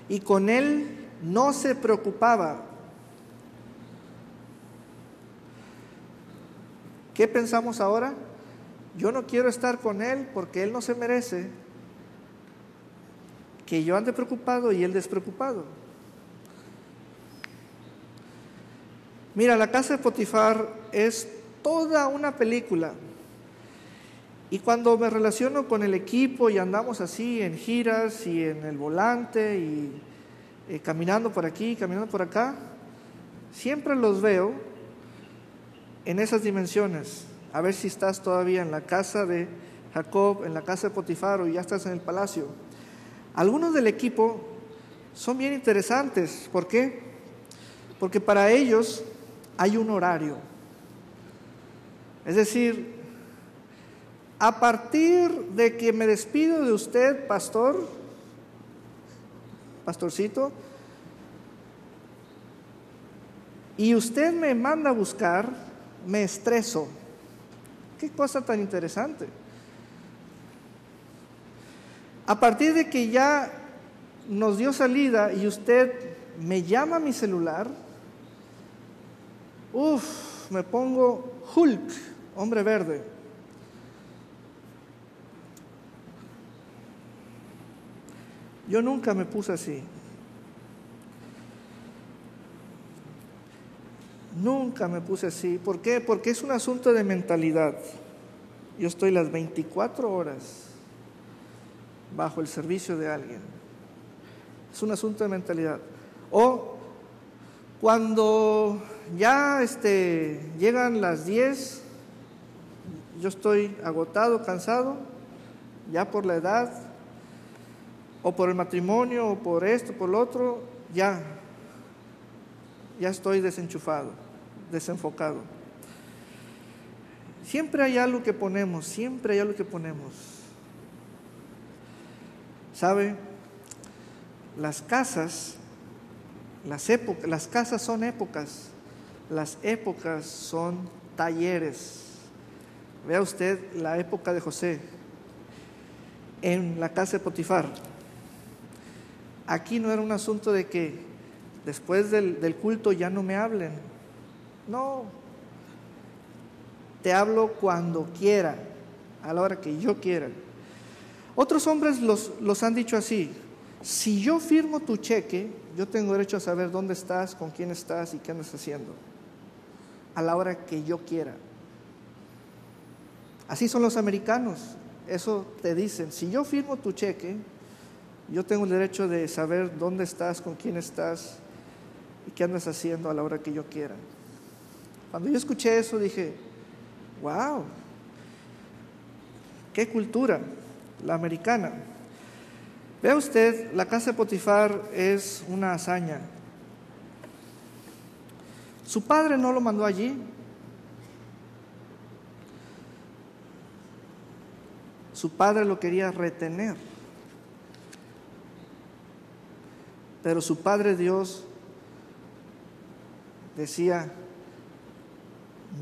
Y con él no se preocupaba. ¿Qué pensamos ahora? Yo no quiero estar con él porque él no se merece que yo ande preocupado y él despreocupado. Mira, la casa de Potifar es toda una película. Y cuando me relaciono con el equipo y andamos así en giras y en el volante y caminando por aquí, caminando por acá, siempre los veo en esas dimensiones. A ver si estás todavía en la casa de Jacob, en la casa de Potifar, o ya estás en el palacio. Algunos del equipo son bien interesantes. ¿Por qué? Porque para ellos hay un horario. Es decir, a partir de que me despido de usted, pastorcito, y usted me manda a buscar, me estreso. Qué cosa tan interesante. A partir de que ya nos dio salida y usted me llama a mi celular, me pongo Hulk, hombre verde. Yo nunca me puse así. Nunca me puse así. ¿Por qué? Porque es un asunto de mentalidad. Yo estoy las 24 horas bajo el servicio de alguien. Es un asunto de mentalidad. O cuando ya llegan las 10, yo estoy agotado, cansado, ya por la edad, o por el matrimonio, o por esto, por lo otro, ya estoy desenchufado, desenfocado. Siempre hay algo que ponemos, siempre hay algo que ponemos. ¿Sabe? Las casas son épocas, las épocas son talleres. Vea usted la época de José en la casa de Potifar. Aquí no era un asunto de que después del culto ya no me hablen. No, te hablo cuando quiera, a la hora que yo quiera. Otros hombres los han dicho así: si yo firmo tu cheque, yo tengo derecho a saber dónde estás, con quién estás y qué andas haciendo, a la hora que yo quiera. Así son los americanos. Eso te dicen: si yo firmo tu cheque, yo tengo el derecho de saber dónde estás, con quién estás y qué andas haciendo a la hora que yo quiera. Cuando yo escuché eso dije, wow, qué cultura la americana. Vea usted, la casa de Potifar es una hazaña. Su padre no lo mandó allí. Su padre lo quería retener. Pero su padre Dios decía,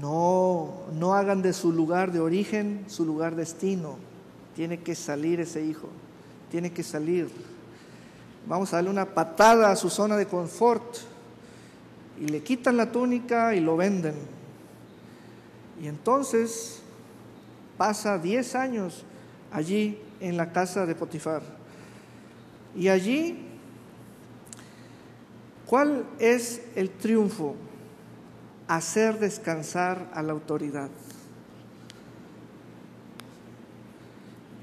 no hagan de su lugar de origen su lugar destino. Tiene que salir ese hijo, tiene que salir. Vamos a darle una patada a su zona de confort. Y le quitan la túnica y lo venden. Y entonces pasa 10 años allí en la casa de Potifar. Y allí, ¿cuál es el triunfo? Hacer descansar a la autoridad.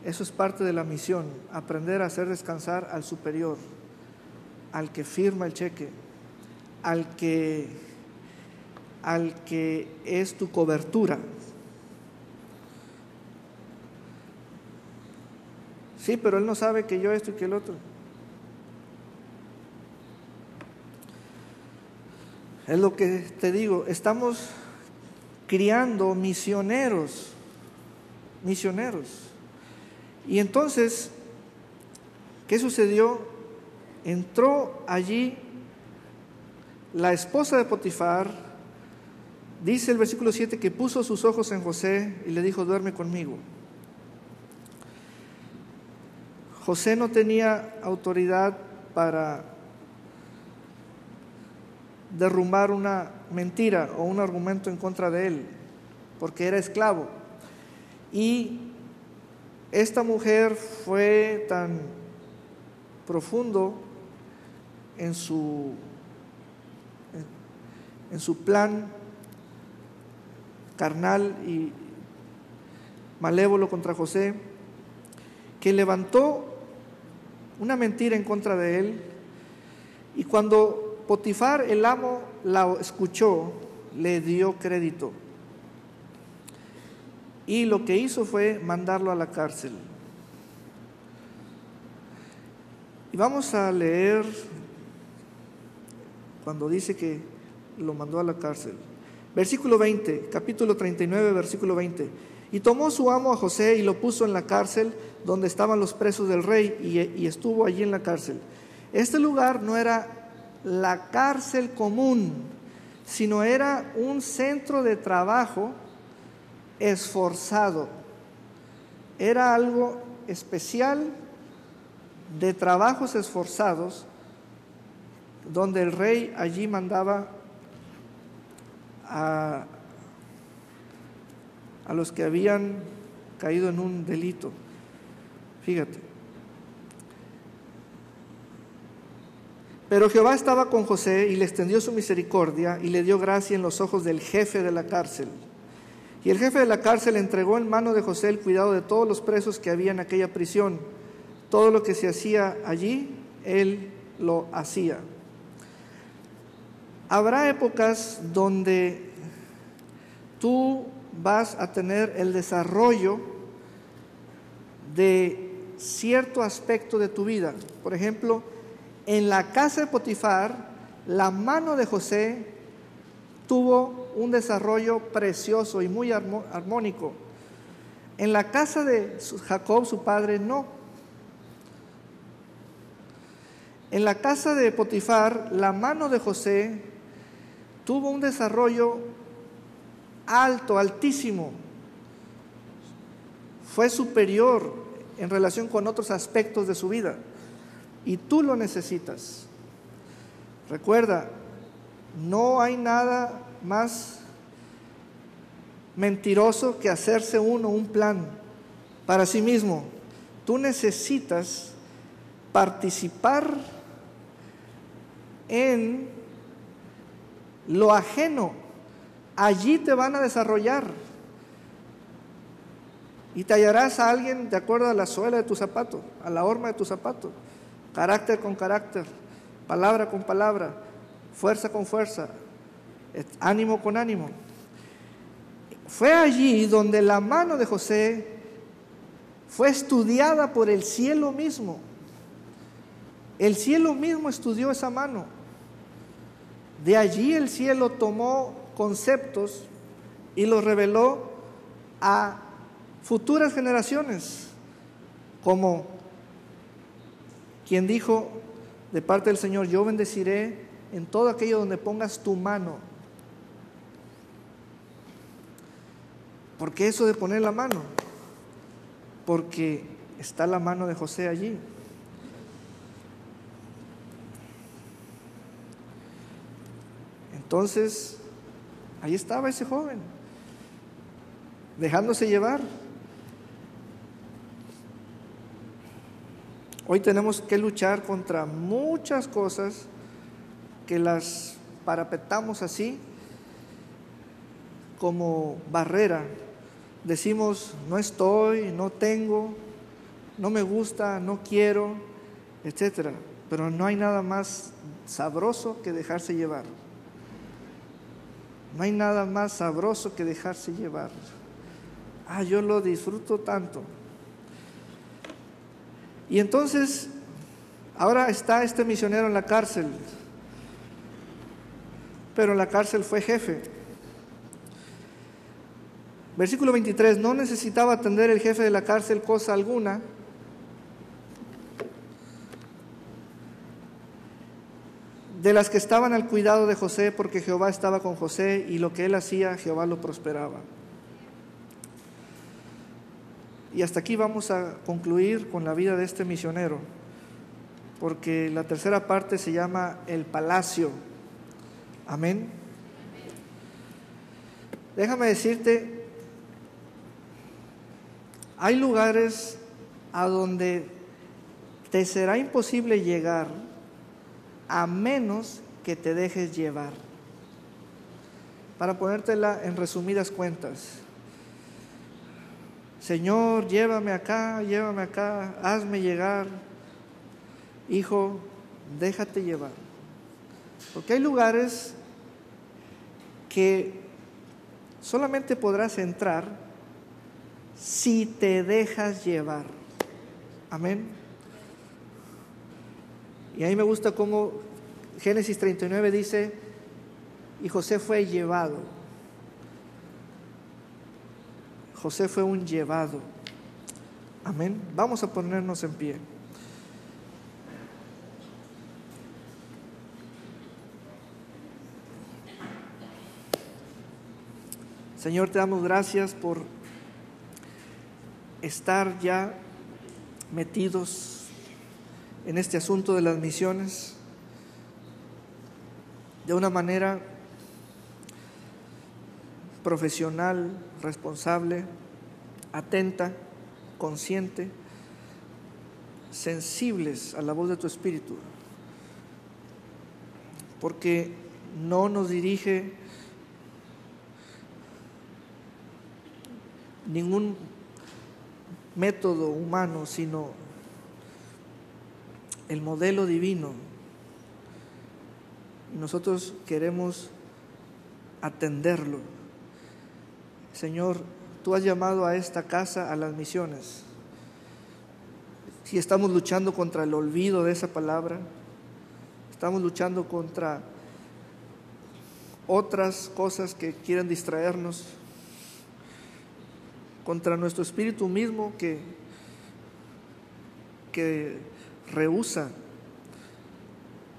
Eso es parte de la misión, aprender a hacer descansar al superior, al que firma el cheque, al que es tu cobertura. Sí, pero él no sabe que yo esto y que el otro. Es lo que te digo, estamos criando misioneros. Y entonces, ¿qué sucedió? Entró allí la esposa de Potifar, dice el versículo 7 que puso sus ojos en José y le dijo, duerme conmigo. José no tenía autoridad para derrumbar una mentira o un argumento en contra de él, porque era esclavo. Y esta mujer fue tan profundo en su plan carnal y malévolo contra José, que levantó una mentira en contra de él. Y cuando Potifar, el amo, la escuchó, le dio crédito. Y lo que hizo fue mandarlo a la cárcel. Y vamos a leer cuando dice que lo mandó a la cárcel. Versículo 20, capítulo 39, versículo 20. Y tomó su amo a José y lo puso en la cárcel donde estaban los presos del rey y estuvo allí en la cárcel. Este lugar no era la cárcel común, sino era un centro de trabajo esforzado. Era algo especial de trabajos esforzados, donde el rey allí mandaba a los que habían caído en un delito. Fíjate. Pero Jehová estaba con José y le extendió su misericordia y le dio gracia en los ojos del jefe de la cárcel. Y el jefe de la cárcel entregó en mano de José el cuidado de todos los presos que había en aquella prisión. Todo lo que se hacía allí, él lo hacía. Habrá épocas donde tú vas a tener el desarrollo de cierto aspecto de tu vida. Por ejemplo, en la casa de Potifar, la mano de José tuvo un desarrollo precioso y muy armónico. En la casa de Jacob, su padre, no. En la casa de Potifar, la mano de José tuvo un desarrollo alto, altísimo. Fue superior en relación con otros aspectos de su vida. Y tú lo necesitas. Recuerda, no hay nada más mentiroso que hacerse uno un plan para sí mismo. Tú necesitas participar en lo ajeno. Allí te van a desarrollar y te hallarás a alguien de acuerdo a la suela de tu zapato, a la horma de tu zapato. carácter con carácter, palabra con palabra, fuerza con fuerza, ánimo con ánimo. Fue allí donde la mano de José fue estudiada por el cielo mismo. El cielo mismo estudió esa mano. De allí el cielo tomó conceptos y los reveló a futuras generaciones, como quien dijo de parte del Señor: yo bendeciré en todo aquello donde pongas tu mano. ¿Por qué eso de poner la mano? Porque está la mano de José allí. Entonces, ahí estaba ese joven, dejándose llevar. Hoy tenemos que luchar contra muchas cosas que las parapetamos así como barrera. Decimos: no estoy, no tengo, no me gusta, no quiero, etcétera. Pero no hay nada más sabroso que dejarse llevar. No hay nada más sabroso que dejarse llevar. Yo lo disfruto tanto. Y entonces, ahora está este misionero en la cárcel, pero en la cárcel fue jefe. Versículo 23, no necesitaba atender el jefe de la cárcel cosa alguna, de las que estaban al cuidado de José, porque Jehová estaba con José, y lo que él hacía, Jehová lo prosperaba. Y hasta aquí vamos a concluir con la vida de este misionero, porque la tercera parte se llama el palacio. Amén. Déjame decirte, hay lugares a donde te será imposible llegar a menos que te dejes llevar. Para ponértela en resumidas cuentas: Señor, llévame acá, hazme llegar. Hijo, déjate llevar. Porque hay lugares que solamente podrás entrar si te dejas llevar. Amén. Y a mí me gusta cómo Génesis 39 dice: y José fue llevado. José fue un llevado. Amén. Vamos a ponernos en pie. Señor, te damos gracias por estar ya metidos en este asunto de las misiones de una manera profesional, responsable, atenta, consciente, sensibles a la voz de tu Espíritu, porque no nos dirige ningún método humano, sino el modelo divino. Y nosotros queremos atenderlo. Señor, tú has llamado a esta casa a las misiones. Si estamos luchando contra el olvido de esa palabra, estamos luchando contra otras cosas que quieran distraernos, contra nuestro espíritu mismo que rehúsa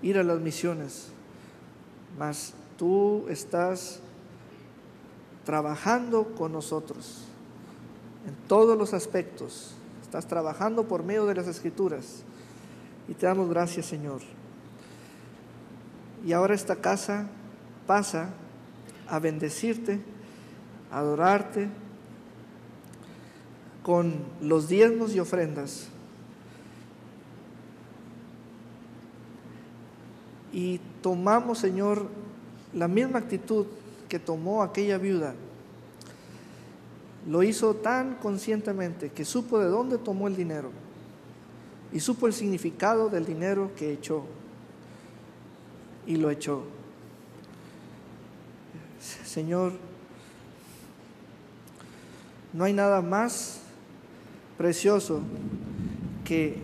ir a las misiones, mas tú estás trabajando con nosotros en todos los aspectos, estás trabajando por medio de las Escrituras, y te damos gracias, Señor. Y ahora esta casa pasa a bendecirte, a adorarte con los diezmos y ofrendas. Y tomamos, Señor, la misma actitud que tomó aquella viuda. Lo hizo tan conscientemente que supo de dónde tomó el dinero y supo el significado del dinero que echó, y lo echó. Señor, no hay nada más precioso que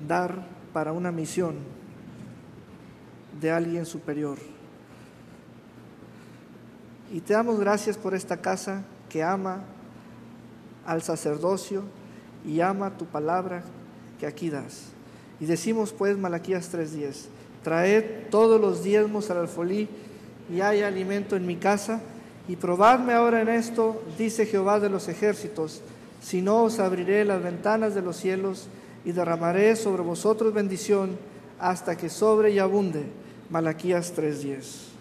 dar para una misión de alguien superior. Y te damos gracias por esta casa que ama al sacerdocio y ama tu palabra que aquí das. Y decimos pues Malaquías 3:10, traed todos los diezmos al alfolí y haya alimento en mi casa, y probadme ahora en esto, dice Jehová de los ejércitos, si no os abriré las ventanas de los cielos y derramaré sobre vosotros bendición hasta que sobre y abunde. Malaquías 3:10.